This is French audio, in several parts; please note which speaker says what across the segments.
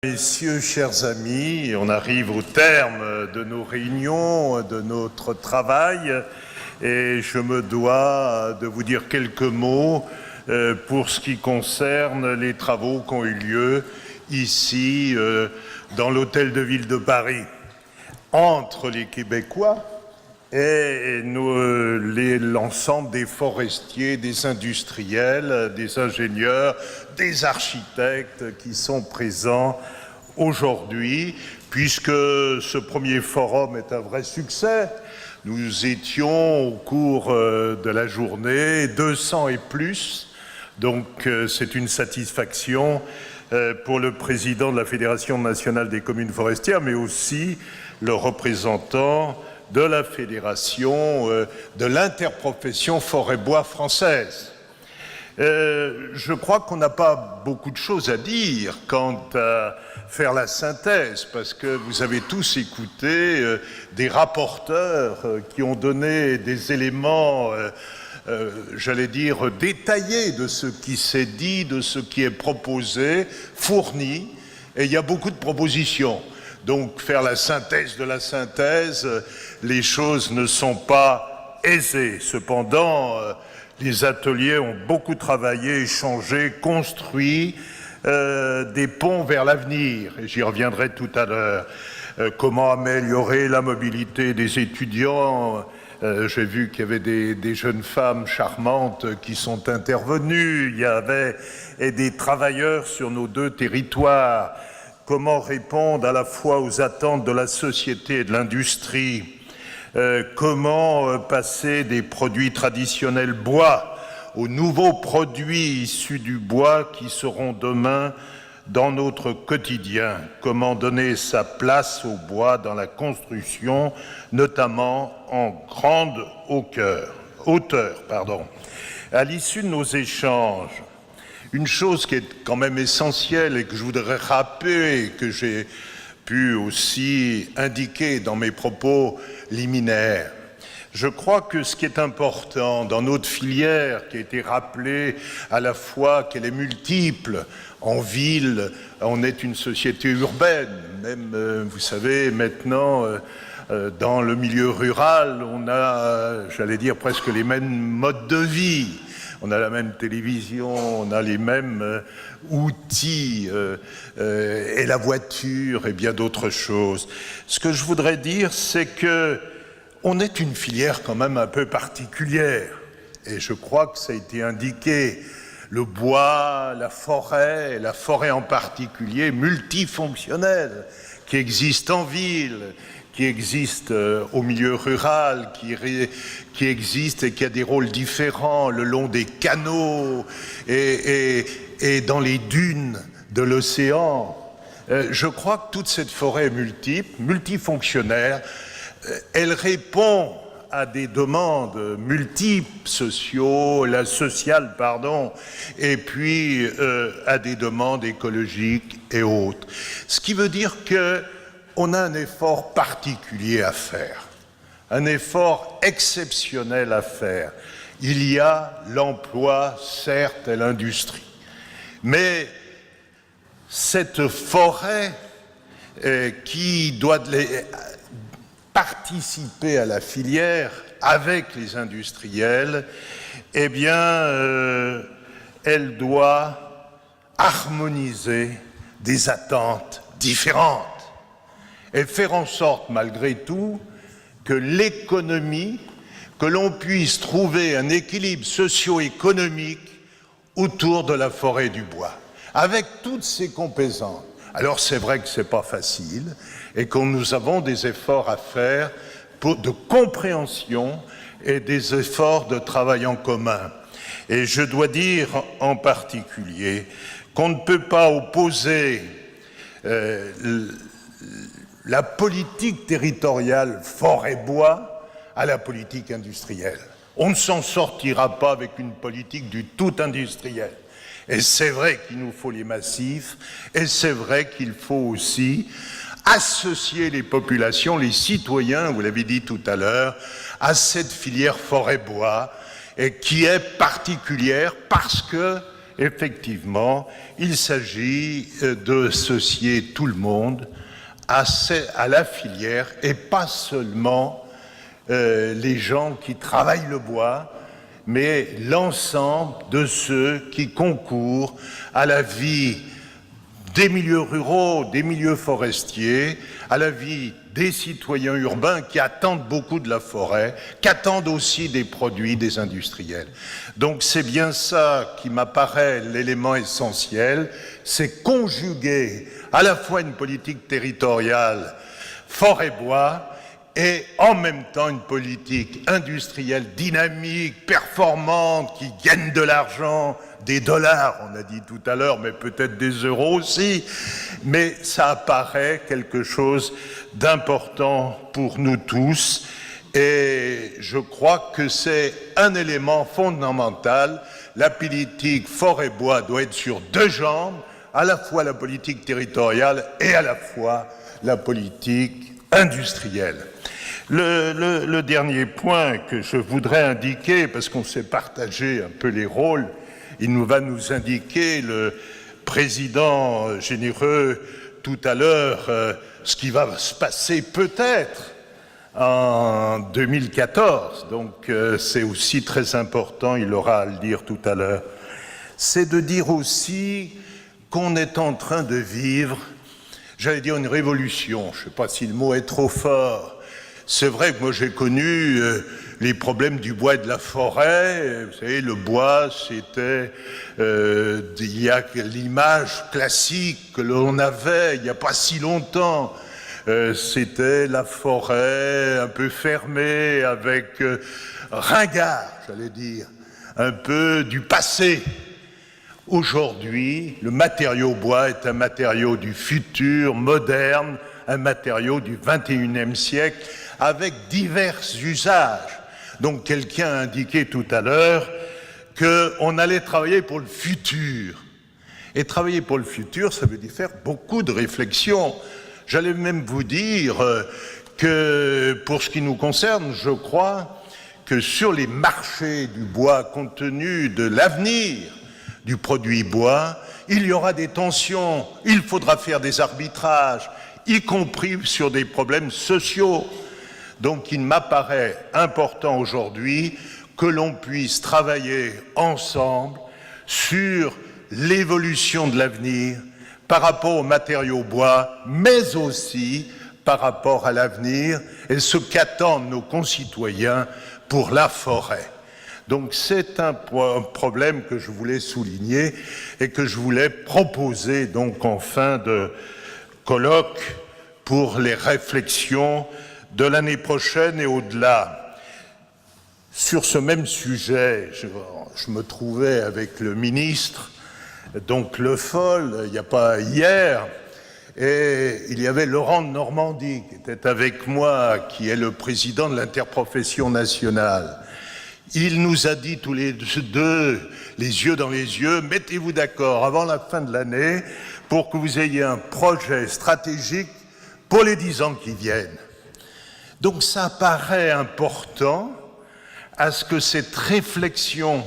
Speaker 1: Messieurs, chers amis, on arrive au terme de nos réunions, de notre travail, et je me dois de vous dire quelques mots pour ce qui concerne les travaux qui ont eu lieu ici, dans l'Hôtel de Ville de Paris, entre les Québécois et l'ensemble des forestiers, des industriels, des ingénieurs, des architectes qui sont présents aujourd'hui, puisque ce premier forum est un vrai succès. Nous étions au cours de la journée 200 et plus, donc c'est une satisfaction pour le président de la Fédération nationale des communes forestières, mais aussi le représentant de la Fédération de l'interprofession forêt-bois française. Je crois qu'on n'a pas beaucoup de choses à dire quant à faire la synthèse, parce que vous avez tous écouté des rapporteurs qui ont donné des éléments, j'allais dire, détaillés de ce qui s'est dit, de ce qui est proposé, fourni, et il y a beaucoup de propositions. Donc faire la synthèse de la synthèse, les choses ne sont pas aisées. Cependant, les ateliers ont beaucoup travaillé, échangé, construit des ponts vers l'avenir. Et j'y reviendrai tout à l'heure. Comment améliorer la mobilité des étudiants. J'ai vu qu'il y avait des jeunes femmes charmantes qui sont intervenues. Il y avait des travailleurs sur nos deux territoires. Comment répondre à la fois aux attentes de la société et de l'industrie, comment passer des produits traditionnels bois aux nouveaux produits issus du bois qui seront demain dans notre quotidien, comment donner sa place au bois dans la construction, notamment en grande hauteur. À l'issue de nos échanges, une chose qui est quand même essentielle et que je voudrais rappeler et que j'ai pu aussi indiquer dans mes propos liminaires, je crois que ce qui est important dans notre filière, qui a été rappelé à la fois qu'elle est multiple, en ville, on est une société urbaine, même, vous savez, maintenant, dans le milieu rural, on a, j'allais dire, presque les mêmes modes de vie. On a la même télévision, on a les mêmes outils, et la voiture et bien d'autres choses. Ce que je voudrais dire, c'est que on est une filière quand même un peu particulière. Et je crois que ça a été indiqué. Le bois, la forêt en particulier, multifonctionnelle, qui existe en ville, qui existe au milieu rural, qui existe et qui a des rôles différents le long des canaux et dans les dunes de l'océan. Je crois que toute cette forêt est multifonctionnelle. Elle répond à des demandes multiples, sociales, et puis à des demandes écologiques et autres. Ce qui veut dire qu'on a un effort particulier à faire, un effort exceptionnel à faire. Il y a l'emploi, certes, et l'industrie. Mais cette forêt qui doit participer à la filière avec les industriels, eh bien, elle doit harmoniser des attentes différentes et faire en sorte, malgré tout, que l'économie, que l'on puisse trouver un équilibre socio-économique autour de la forêt du bois, avec toutes ses composantes. Alors c'est vrai que c'est pas facile et que nous avons des efforts à faire de compréhension et des efforts de travail en commun. Et je dois dire en particulier qu'on ne peut pas opposer la politique territoriale forêt-bois à la politique industrielle. On ne s'en sortira pas avec une politique du tout industrielle. Et c'est vrai qu'il nous faut les massifs, et c'est vrai qu'il faut aussi associer les populations, les citoyens, vous l'avez dit tout à l'heure, à cette filière forêt-bois, et qui est particulière parce que effectivement, il s'agit d'associer tout le monde à la filière et pas seulement les gens qui travaillent le bois, mais l'ensemble de ceux qui concourent à la vie des milieux ruraux, des milieux forestiers, à la vie des citoyens urbains qui attendent beaucoup de la forêt, qui attendent aussi des produits des industriels. Donc c'est bien ça qui m'apparaît l'élément essentiel, c'est conjuguer à la fois une politique territoriale forêt-bois et en même temps une politique industrielle dynamique, performante, qui gagne de l'argent, des dollars, on a dit tout à l'heure, mais peut-être des euros aussi, mais ça apparaît quelque chose d'important pour nous tous, et je crois que c'est un élément fondamental. La politique forêt-bois doit être sur deux jambes, à la fois la politique territoriale et à la fois la politique industrielle. Le dernier point que je voudrais indiquer, parce qu'on s'est partagé un peu les rôles, il va nous indiquer, le président généreux, tout à l'heure, ce qui va se passer peut-être en 2014. Donc c'est aussi très important, il aura à le dire tout à l'heure. C'est de dire aussi qu'on est en train de vivre, j'allais dire une révolution, je ne sais pas si le mot est trop fort. C'est vrai que moi j'ai connu les problèmes du bois et de la forêt. Vous savez, le bois, c'était il y a l'image classique que l'on avait il n'y a pas si longtemps. C'était la forêt un peu fermée, avec ringard, j'allais dire, un peu du passé. Aujourd'hui, le matériau bois est un matériau du futur, moderne, un matériau du XXIe siècle, avec divers usages. Donc quelqu'un a indiqué tout à l'heure qu'on allait travailler pour le futur. Et travailler pour le futur, ça veut dire faire beaucoup de réflexions. J'allais même vous dire que pour ce qui nous concerne, je crois que sur les marchés du bois, compte tenu de l'avenir du produit bois, il y aura des tensions, il faudra faire des arbitrages, y compris sur des problèmes sociaux. Donc il m'apparaît important aujourd'hui que l'on puisse travailler ensemble sur l'évolution de l'avenir par rapport aux matériaux bois, mais aussi par rapport à l'avenir et ce qu'attendent nos concitoyens pour la forêt. Donc c'est un problème que je voulais souligner et que je voulais proposer donc en fin de colloque pour les réflexions de l'année prochaine et au-delà. Sur ce même sujet, je me trouvais avec le ministre, donc Le Foll, il n'y a pas hier, et il y avait Laurent de Normandie qui était avec moi, qui est le président de l'interprofession nationale. Il nous a dit tous les deux, les yeux dans les yeux, mettez-vous d'accord avant la fin de l'année pour que vous ayez un projet stratégique pour les 10 ans qui viennent. Donc ça paraît important à ce que cette réflexion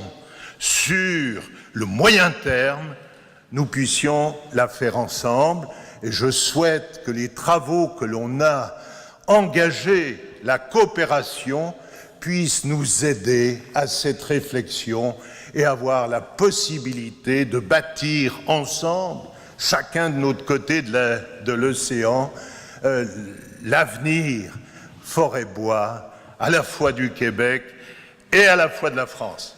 Speaker 1: sur le moyen terme, nous puissions la faire ensemble. Et je souhaite que les travaux que l'on a engagés, la coopération, puissent nous aider à cette réflexion et avoir la possibilité de bâtir ensemble, chacun de notre côté de l'océan, l'avenir forêt-bois, à la fois du Québec et à la fois de la France.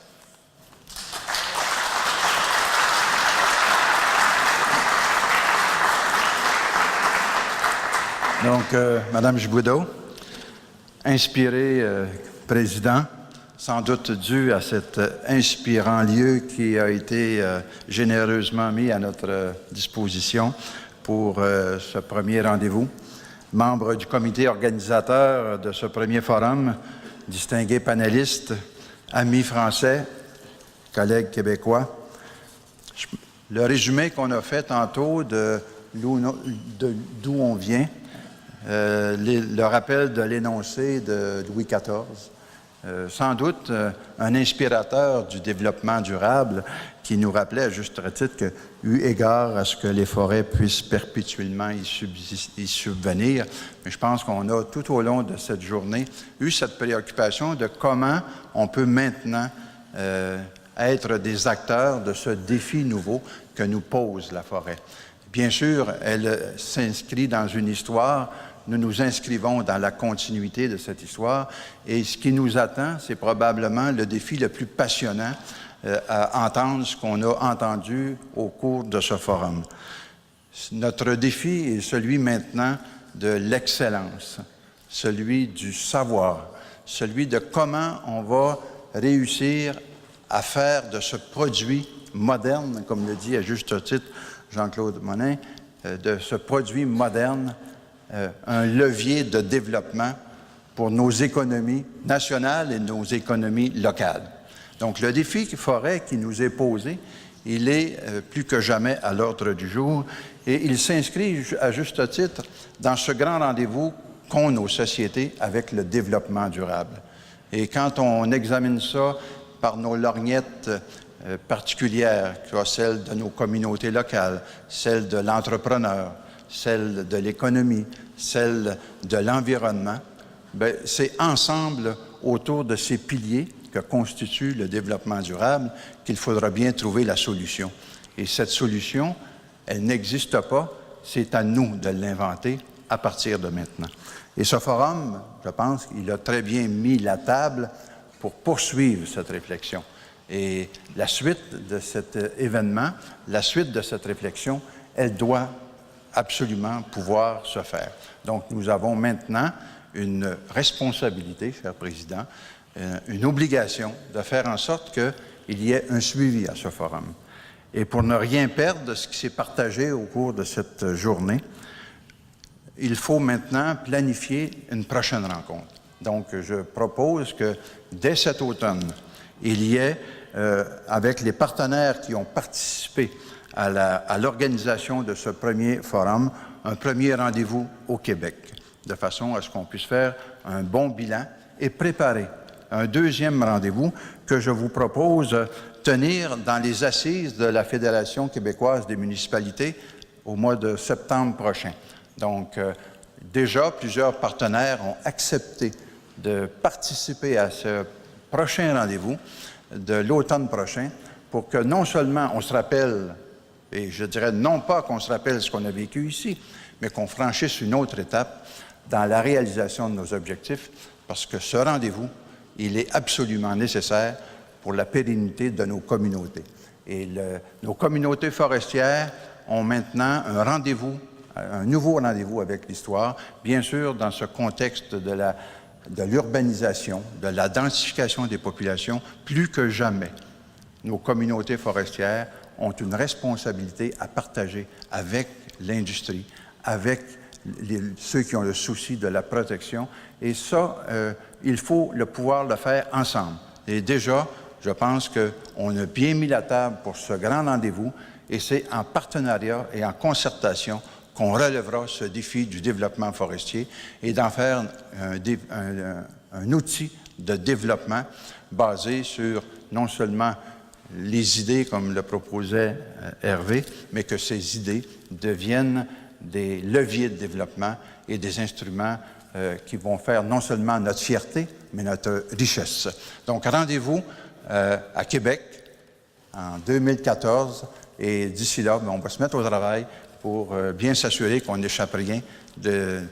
Speaker 2: Donc, Madame Giboudot, inspiré président, sans doute dû à cet inspirant lieu qui a été généreusement mis à notre disposition pour ce premier rendez-vous. Membre du comité organisateur de ce premier forum, distingués panélistes, amis français, collègues québécois. Le résumé qu'on a fait tantôt d'où on vient, le rappel de l'énoncé de Louis XIV, sans doute un inspirateur du développement durable qui nous rappelait à juste titre que, eu égard à ce que les forêts puissent perpétuellement y subvenir, mais je pense qu'on a tout au long de cette journée eu cette préoccupation de comment on peut maintenant être des acteurs de ce défi nouveau que nous pose la forêt. Bien sûr, elle s'inscrit dans une histoire. Nous nous inscrivons dans la continuité de cette histoire et ce qui nous attend, c'est probablement le défi le plus passionnant à entendre ce qu'on a entendu au cours de ce forum. Notre défi est celui maintenant de l'excellence, celui du savoir, celui de comment on va réussir à faire de ce produit moderne, comme le dit à juste titre Jean-Claude Monin, de ce produit moderne, un levier de développement pour nos économies nationales et nos économies locales. Donc, le défi forêt qui nous est posé, il est plus que jamais à l'ordre du jour et il s'inscrit à juste titre dans ce grand rendez-vous qu'ont nos sociétés avec le développement durable. Et quand on examine ça par nos lorgnettes particulières, celle de nos communautés locales, celle de l'entrepreneur, celle de l'économie, celle de l'environnement, c'est ensemble autour de ces piliers que constitue le développement durable qu'il faudra bien trouver la solution. Et cette solution, elle n'existe pas, c'est à nous de l'inventer à partir de maintenant. Et ce forum, je pense qu'il a très bien mis la table pour poursuivre cette réflexion. Et la suite de cet événement, la suite de cette réflexion, elle doit absolument pouvoir se faire. Donc, nous avons maintenant une responsabilité, cher Président, une obligation de faire en sorte qu'il y ait un suivi à ce forum. Et pour ne rien perdre de ce qui s'est partagé au cours de cette journée, il faut maintenant planifier une prochaine rencontre. Donc, je propose que dès cet automne, il y ait, avec les partenaires qui ont participé à l'organisation de ce premier forum, un premier rendez-vous au Québec, de façon à ce qu'on puisse faire un bon bilan et préparer un deuxième rendez-vous que je vous propose tenir dans les assises de la Fédération québécoise des municipalités au mois de septembre prochain. Donc, déjà, plusieurs partenaires ont accepté de participer à ce prochain rendez-vous de l'automne prochain pour que non seulement on se rappelle, et je dirais non pas qu'on se rappelle ce qu'on a vécu ici, mais qu'on franchisse une autre étape dans la réalisation de nos objectifs, parce que ce rendez-vous, il est absolument nécessaire pour la pérennité de nos communautés. Et nos communautés forestières ont maintenant un rendez-vous, un nouveau rendez-vous avec l'histoire, bien sûr dans ce contexte de l'urbanisation, de la densification des populations, plus que jamais. Nos communautés forestières ont une responsabilité à partager avec l'industrie, avec ceux qui ont le souci de la protection. Et ça, il faut pouvoir le faire ensemble. Et déjà, je pense qu'on a bien mis la table pour ce grand rendez-vous et c'est en partenariat et en concertation qu'on relèvera ce défi du développement forestier et d'en faire un outil de développement basé sur non seulement les idées, comme le proposait Hervé, mais que ces idées deviennent des leviers de développement et des instruments qui vont faire non seulement notre fierté, mais notre richesse. Donc, rendez-vous à Québec en 2014 et d'ici là, on va se mettre au travail pour bien s'assurer qu'on n'échappe rien des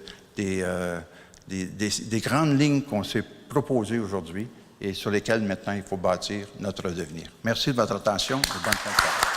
Speaker 2: grandes lignes qu'on s'est proposées aujourd'hui et sur lesquelles maintenant il faut bâtir notre devenir. Merci de votre attention et bonne fin de soirée.